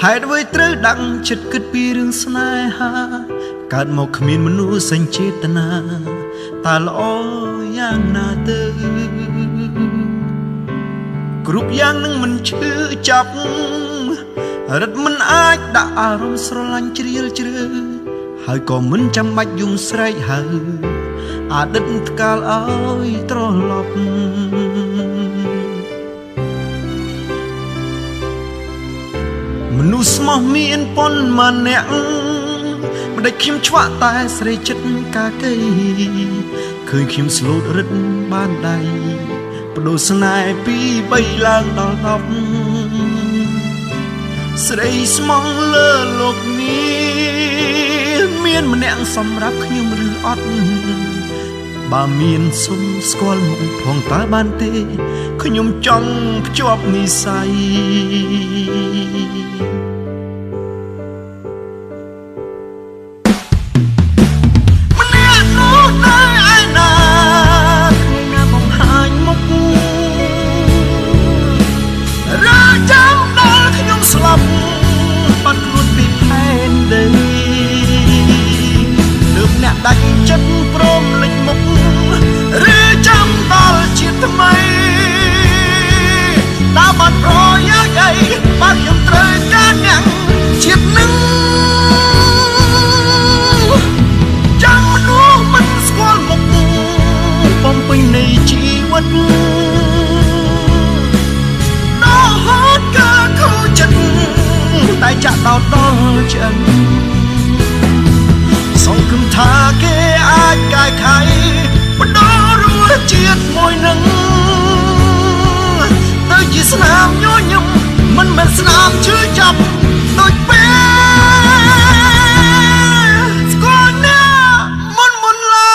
ហេតុអ្វីត្រូវដឹងចិត្តគិតពីរឿងស្នេហាកើតមកគ្មានមនុស្សសេចចេតនាតើល្អយ៉ាងណាទៅគ្រប់យ៉ាងនឹងមិនឈឺចាប់រឹតមិនអាចដាក់អារម្មណ៍ស្រឡាញ់ជ្រាលជ្រៅហើយក៏មិនចាំបាច់យំស្រែកហៅអតីតកាលឲ្យត្រឡប់មនុស្សស្មោះមានប៉ុន្មានអ្នកមិនដេចខ្ញុំឆ្វាក់តែស្រីចិត្តកាកៃឃើញខ្ញុំស្លូតរឹតបានដៃបដូរស្នេហ៍ពី3ឡើងដល់10ស្រីស្មងលើលោកនេះមានម្នាក់សម្រាប់ខ្ញុំឬអត់បើមានសុំស្គាល់មុខផងតើបានទេខ្ញុំចង់ភ្ជាប់និស្ស័យដាច់ចិត្តព្រមលេចមុខឬចាំដល់ជាតិថ្មីតើបាត់ប្រយោជន៍អីបើខ្ញុំត្រូវការអ្នកជាតិនឹងចាំមនុស្សមិនស្គាល់មុខបំពេញនៃជីវិតដល់ហត់ក៏ខូចចិត្តតែចាក់ដល់ឆ្អឹងសង្ឃឹមថាគេអាចកែខៃបដូររសជាតិមួយនឹងទៅជាស្នាមញញឹមមិនមែនស្នាមឈឺចាប់ដូចពេលស្គាល់អ្នកមុនឡើ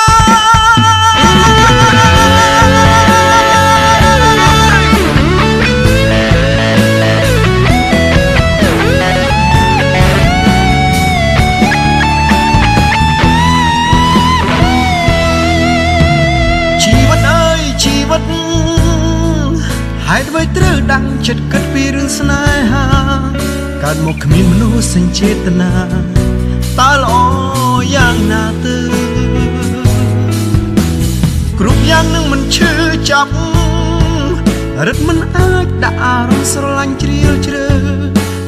ហេតុអ្វីត្រូវដឹងចិត្តគិតពីរឿងស្នេហាកើតមកគ្មានមនុស្សសេចចេតនាតើល្អយ៉ាងណាទៅគ្រប់យ៉ាងនឹងមិនឈឺចាប់រឹតមិនអាចដាក់អារម្មណ៍ស្រឡាញ់ជ្រាលជ្រៅ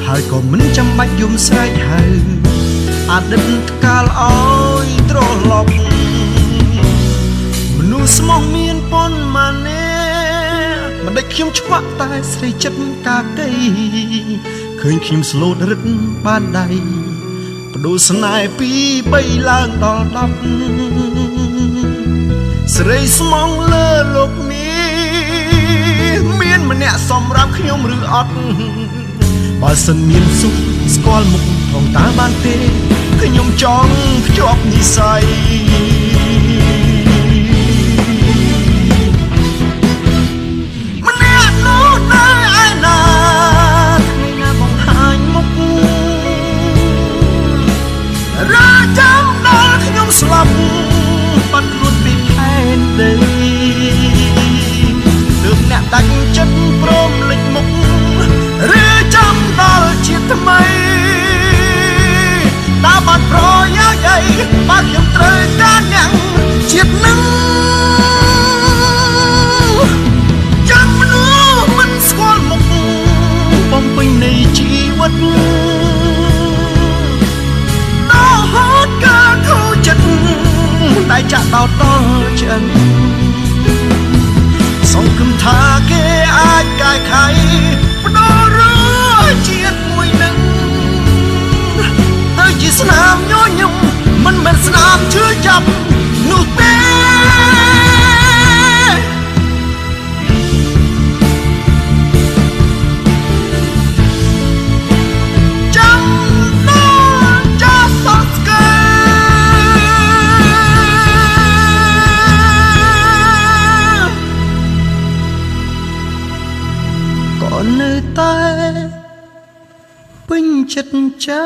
ហើយក៏មិនចាំបាច់យំស្រែកហៅអតីតកាលឲ្យត្រឡប់មនុស្សស្មោះមានប៉ុន្មានមិនដេចខ្ញុំឆ្វាក់តែស្រីចិត្តកាកៃឃើញខ្ញុំស្លូតរឹតបានដៃបដូរស្នេហ៍ពី3ឡើងដល់10ស្រីស្មងលើលោកនេះមានម្នាក់សម្រាប់ខ្ញុំឬអត់បើសិនមានសុខស្គាល់មុខផងតើបានទេខ្ញុំចង់ភ្ជាប់និស្ស័យស្លាប់បាត់ខ្លួនពីផែនដីទើបអ្នកដាច់ចិត្តព្រមលេចមុខឬចាំដល់ជាតិថ្មីតើបាត់ប្រយោជន៍អីបើខ្ញុំត្រូវការអ្នកជាតិនឹងចាំមនុស្សមិនស្គាល់មុខបំពេញនៃជីវិតដល់ហត់ក៏ខូចចិត្តតែចាក់ដល់ឆ្អឹងសង្ឃឹមថាគេអាចកែខៃបដូររសជាតិមួយនឹងទៅជាស្នាមញញឹមមិនមែនស្នាមឈឺចាប់នោះទេនៅតែពេញចិត្តចា